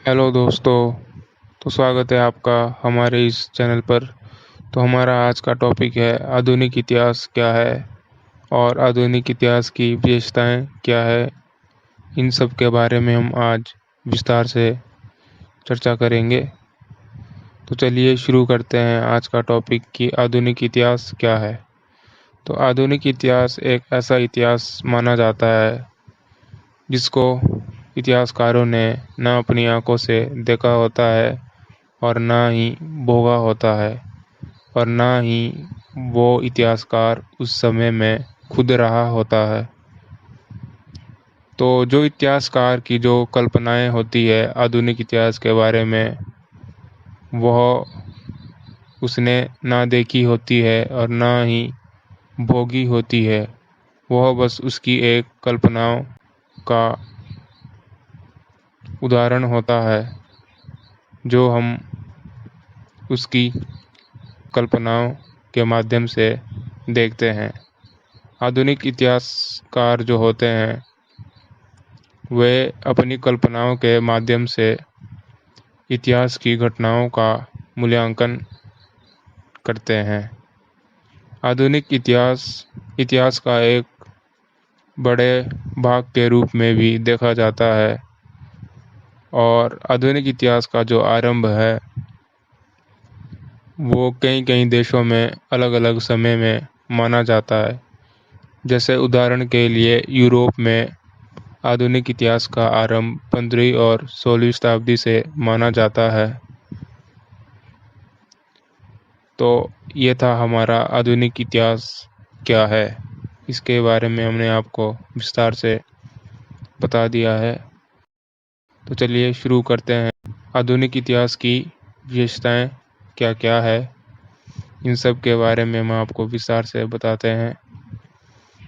Hello दोस्तों। तो स्वागत है आपका हमारे इस चैनल पर। तो हमारा आज का टॉपिक है आधुनिक इतिहास क्या है और आधुनिक इतिहास की विशेषताएं क्या है। इन सब के बारे में हम आज विस्तार से चर्चा करेंगे। तो चलिए शुरू करते हैं आज का टॉपिक कि आधुनिक इतिहास क्या है। तो आधुनिक इतिहास एक ऐसा इतिहास माना जाता है जिसको इतिहासकारों ने न अपनी आंखों से देखा होता है और ना ही भोगा होता है और ना ही वो इतिहासकार उस समय में खुद रहा होता है। तो जो इतिहासकार की जो कल्पनाएं होती है आधुनिक इतिहास के बारे में, वह उसने ना देखी होती है और ना ही भोगी होती है। वह बस उसकी एक कल्पनाओं का उदाहरण होता है जो हम उसकी कल्पनाओं के माध्यम से देखते हैं। आधुनिक इतिहासकार जो होते हैं वे अपनी कल्पनाओं के माध्यम से इतिहास की घटनाओं का मूल्यांकन करते हैं। आधुनिक इतिहास इतिहास का एक बड़े भाग के रूप में भी देखा जाता है और आधुनिक इतिहास का जो आरंभ है वो कई कई देशों में अलग अलग समय में माना जाता है। जैसे उदाहरण के लिए यूरोप में आधुनिक इतिहास का आरंभ 15वीं और 16वीं शताब्दी से माना जाता है। तो ये था हमारा आधुनिक इतिहास क्या है। इसके बारे में हमने आपको विस्तार से बता दिया है। तो चलिए शुरू करते हैं। आधुनिक इतिहास की विशेषताएं क्या क्या है, इन सब के बारे में हम आपको विस्तार से बताते हैं।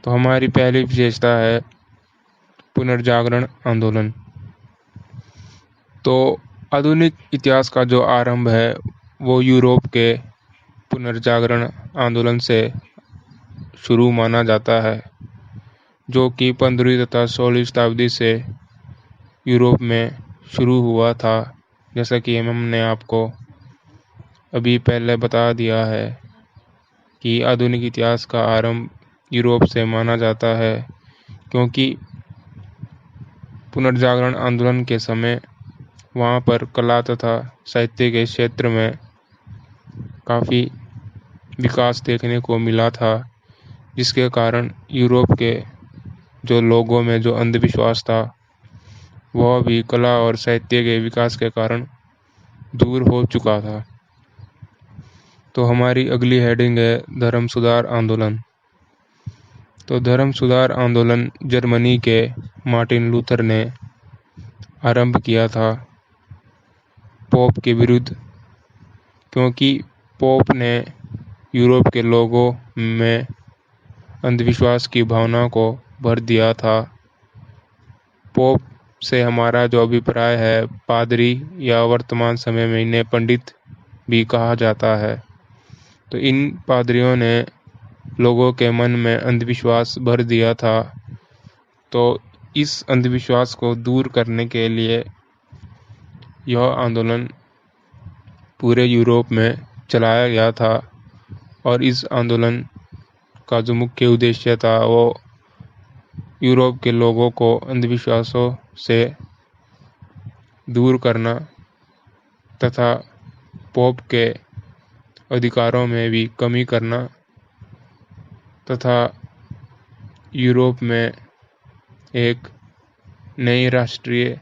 तो हमारी पहली विशेषता है पुनर्जागरण आंदोलन। तो आधुनिक इतिहास का जो आरंभ है वो यूरोप के पुनर्जागरण आंदोलन से शुरू माना जाता है, जो कि 15वीं तथा 16वीं शताब्दी से यूरोप में शुरू हुआ था। जैसा कि हमने आपको अभी पहले बता दिया है कि आधुनिक इतिहास का आरंभ यूरोप से माना जाता है, क्योंकि पुनर्जागरण आंदोलन के समय वहाँ पर कला तथा साहित्य के क्षेत्र में काफ़ी विकास देखने को मिला था, जिसके कारण यूरोप के जो लोगों में जो अंधविश्वास था वह भी कला और साहित्य के विकास के कारण दूर हो चुका था। तो हमारी अगली हेडिंग है धर्म सुधार आंदोलन। तो धर्म सुधार आंदोलन जर्मनी के मार्टिन लूथर ने आरंभ किया था पोप के विरुद्ध, क्योंकि पोप ने यूरोप के लोगों में अंधविश्वास की भावना को भर दिया था। पोप से हमारा जो अभिप्राय है पादरी, या वर्तमान समय में इन्हें पंडित भी कहा जाता है। तो इन पादरियों ने लोगों के मन में अंधविश्वास भर दिया था। तो इस अंधविश्वास को दूर करने के लिए यह आंदोलन पूरे यूरोप में चलाया गया था और इस आंदोलन का जो मुख्य उद्देश्य था वो यूरोप के लोगों को अंधविश्वासों से दूर करना तथा पोप के अधिकारों में भी कमी करना तथा यूरोप में एक नई राष्ट्रीय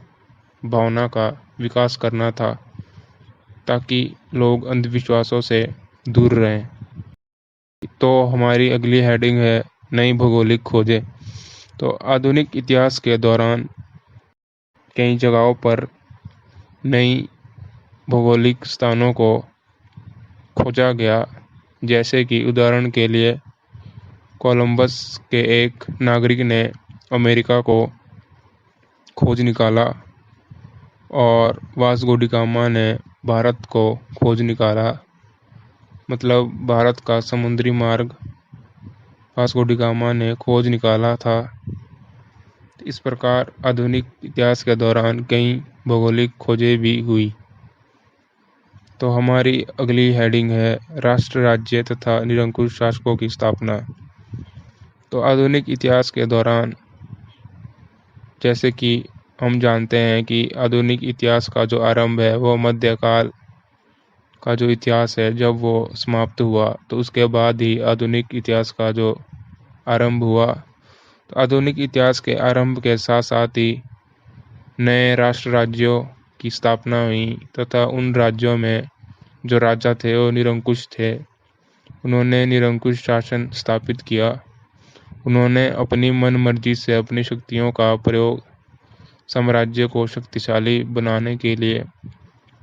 भावना का विकास करना था, ताकि लोग अंधविश्वासों से दूर रहें। तो हमारी अगली हेडिंग है नई भौगोलिक खोजें। तो आधुनिक इतिहास के दौरान कई जगहों पर नई भौगोलिक स्थानों को खोजा गया। जैसे कि उदाहरण के लिए कोलंबस के एक नागरिक ने अमेरिका को खोज निकाला और वास्को डी गामा ने भारत को खोज निकाला। मतलब भारत का समुद्री मार्ग वास्को डी गामा ने खोज निकाला था। इस प्रकार आधुनिक इतिहास के दौरान कई भौगोलिक खोजें भी हुई। तो हमारी अगली हेडिंग है राष्ट्र राज्य तथा निरंकुश शासकों की स्थापना। तो आधुनिक इतिहास के दौरान जैसे कि हम जानते हैं कि आधुनिक इतिहास का जो आरंभ है वो मध्यकाल का जो इतिहास है जब वो समाप्त हुआ तो उसके बाद ही आधुनिक इतिहास का जो आरंभ हुआ। तो आधुनिक इतिहास के आरंभ के साथ साथ ही नए राष्ट्र राज्यों की स्थापना हुई तथा उन राज्यों में जो राजा थे वो निरंकुश थे। उन्होंने निरंकुश शासन स्थापित किया। उन्होंने अपनी मन मर्जी से अपनी शक्तियों का प्रयोग साम्राज्य को शक्तिशाली बनाने के लिए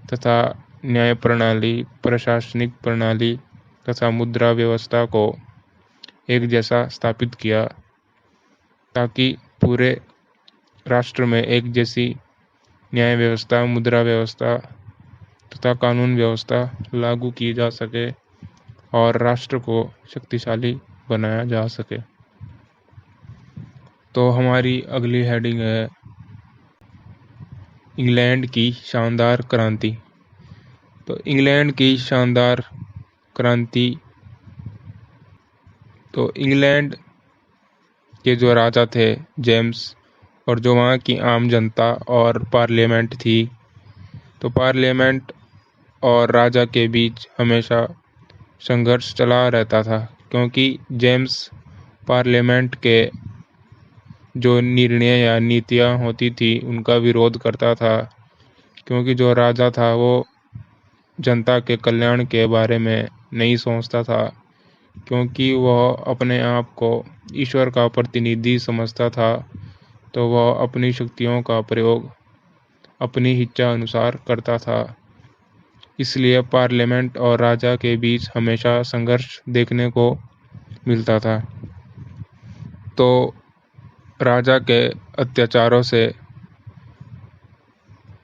तथा न्याय प्रणाली, प्रशासनिक प्रणाली तथा मुद्रा व्यवस्था को एक जैसा स्थापित किया ताकि पूरे राष्ट्र में एक जैसी न्याय व्यवस्था, मुद्रा व्यवस्था तथा कानून व्यवस्था लागू की जा सके और राष्ट्र को शक्तिशाली बनाया जा सके। तो हमारी अगली हेडिंग है इंग्लैंड की शानदार क्रांति। तो इंग्लैंड की शानदार क्रांति, तो इंग्लैंड के जो राजा थे जेम्स और जो वहाँ की आम जनता और पार्लियामेंट थी, तो पार्लियामेंट और राजा के बीच हमेशा संघर्ष चला रहता था क्योंकि जेम्स पार्लियामेंट के जो निर्णय या नीतियाँ होती थी उनका विरोध करता था क्योंकि जो राजा था वो जनता के कल्याण के बारे में नहीं सोचता था क्योंकि वह अपने आप को ईश्वर का प्रतिनिधि समझता था। तो वह अपनी शक्तियों का प्रयोग अपनी इच्छा अनुसार करता था। इसलिए पार्लियामेंट और राजा के बीच हमेशा संघर्ष देखने को मिलता था। तो राजा के अत्याचारों से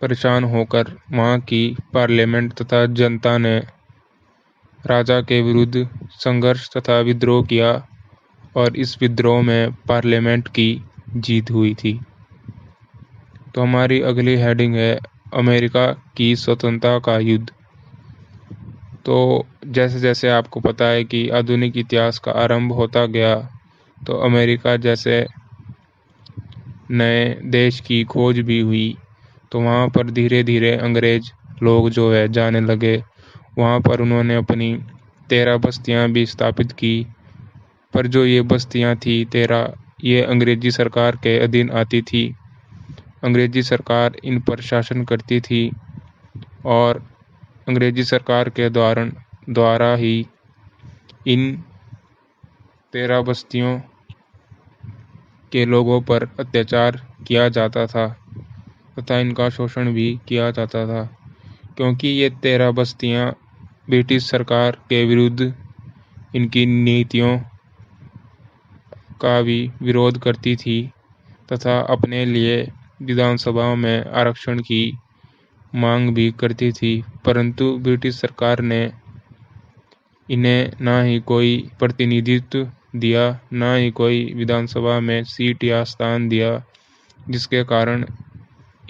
परेशान होकर वहाँ की पार्लियामेंट तथा जनता ने राजा के विरुद्ध संघर्ष तथा विद्रोह किया और इस विद्रोह में पार्लियामेंट की जीत हुई थी। तो हमारी अगली हेडिंग है अमेरिका की स्वतंत्रता का युद्ध। तो जैसे जैसे आपको पता है कि आधुनिक इतिहास का आरंभ होता गया तो अमेरिका जैसे नए देश की खोज भी हुई। तो वहाँ पर धीरे धीरे अंग्रेज लोग जो है जाने लगे। वहाँ पर उन्होंने अपनी 13 बस्तियाँ भी स्थापित की, पर जो ये बस्तियाँ थी 13, ये अंग्रेजी सरकार के अधीन आती थी। अंग्रेजी सरकार इन पर शासन करती थी और अंग्रेजी सरकार के द्वारा ही इन 13 बस्तियों के लोगों पर अत्याचार किया जाता था तथा इनका शोषण भी किया जाता था क्योंकि ये 13 बस्तियां ब्रिटिश सरकार के विरुद्ध इनकी नीतियों का भी विरोध करती थी तथा अपने लिए विधानसभा में आरक्षण की मांग भी करती थी। परंतु ब्रिटिश सरकार ने इन्हें ना ही कोई प्रतिनिधित्व दिया, ना ही कोई विधानसभा में सीट या स्थान दिया, जिसके कारण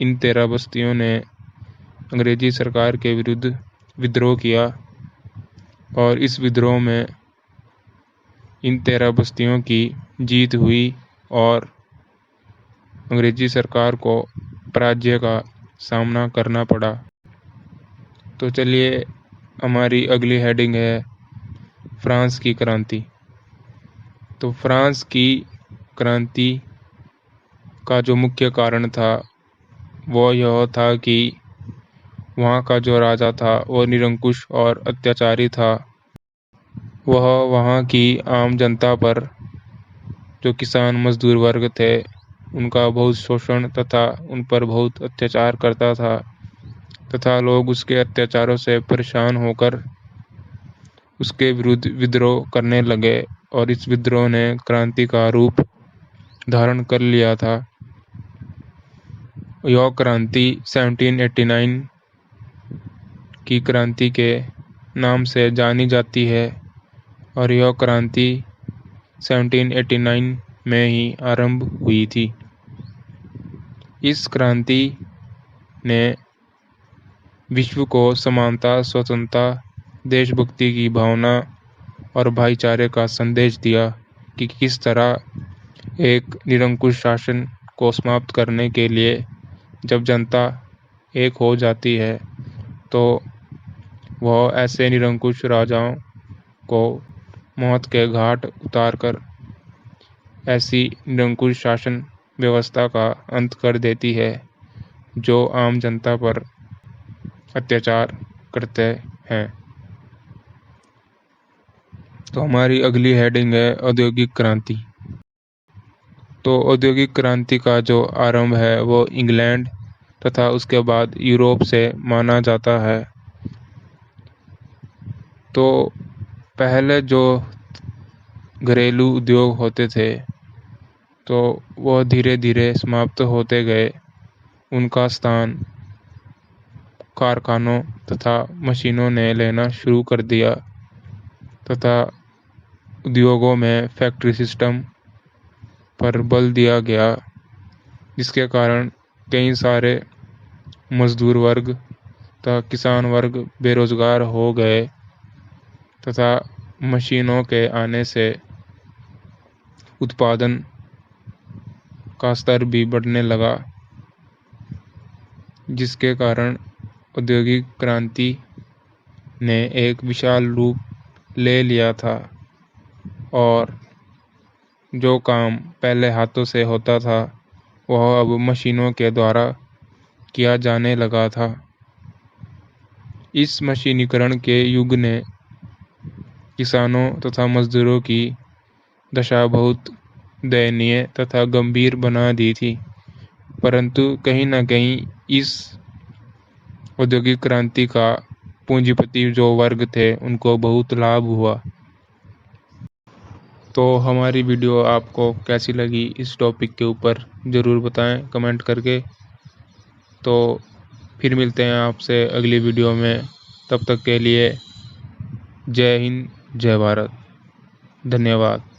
इन 13 बस्तियों ने अंग्रेजी सरकार के विरुद्ध विद्रोह किया और इस विद्रोह में इन 13 बस्तियों की जीत हुई और अंग्रेजी सरकार को पराजय का सामना करना पड़ा। तो चलिए हमारी अगली हेडिंग है फ्रांस की क्रांति। तो फ्रांस की क्रांति का जो मुख्य कारण था वो यह था कि वहाँ का जो राजा था वो निरंकुश और अत्याचारी था। वह वहाँ की आम जनता पर, जो किसान मजदूर वर्ग थे, उनका बहुत शोषण तथा उन पर बहुत अत्याचार करता था तथा लोग उसके अत्याचारों से परेशान होकर उसके विरुद्ध विद्रोह करने लगे और इस विद्रोह ने क्रांति का रूप धारण कर लिया था। यह क्रांति 1789 की क्रांति के नाम से जानी जाती है और यह क्रांति 1789 में ही आरंभ हुई थी। इस क्रांति ने विश्व को समानता, स्वतंत्रता, देशभक्ति की भावना और भाईचारे का संदेश दिया कि किस तरह एक निरंकुश शासन को समाप्त करने के लिए जब जनता एक हो जाती है तो वह ऐसे निरंकुश राजाओं को मौत के घाट उतारकर ऐसी निरंकुश शासन व्यवस्था का अंत कर देती है जो आम जनता पर अत्याचार करते हैं। तो हमारी अगली हेडिंग है औद्योगिक क्रांति। तो औद्योगिक क्रांति का जो आरंभ है वो इंग्लैंड तथा उसके बाद यूरोप से माना जाता है। तो पहले जो घरेलू उद्योग होते थे तो वह धीरे धीरे समाप्त होते गए। उनका स्थान कारखानों तथा मशीनों ने लेना शुरू कर दिया तथा उद्योगों में फैक्ट्री सिस्टम पर बल दिया गया, जिसके कारण कई सारे मजदूर वर्ग तथा किसान वर्ग बेरोजगार हो गए तथा मशीनों के आने से उत्पादन का स्तर भी बढ़ने लगा, जिसके कारण औद्योगिक क्रांति ने एक विशाल रूप ले लिया था और जो काम पहले हाथों से होता था वह अब मशीनों के द्वारा किया जाने लगा था। इस मशीनीकरण के युग ने किसानों तथा मजदूरों की दशा बहुत दयनीय तथा गंभीर बना दी थी, परंतु कहीं ना कहीं इस औद्योगिक क्रांति का पूंजीपति जो वर्ग थे उनको बहुत लाभ हुआ। तो हमारी वीडियो आपको कैसी लगी इस टॉपिक के ऊपर ज़रूर बताएं कमेंट करके। तो फिर मिलते हैं आपसे अगली वीडियो में, तब तक के लिए जय हिंद, जय भारत, धन्यवाद।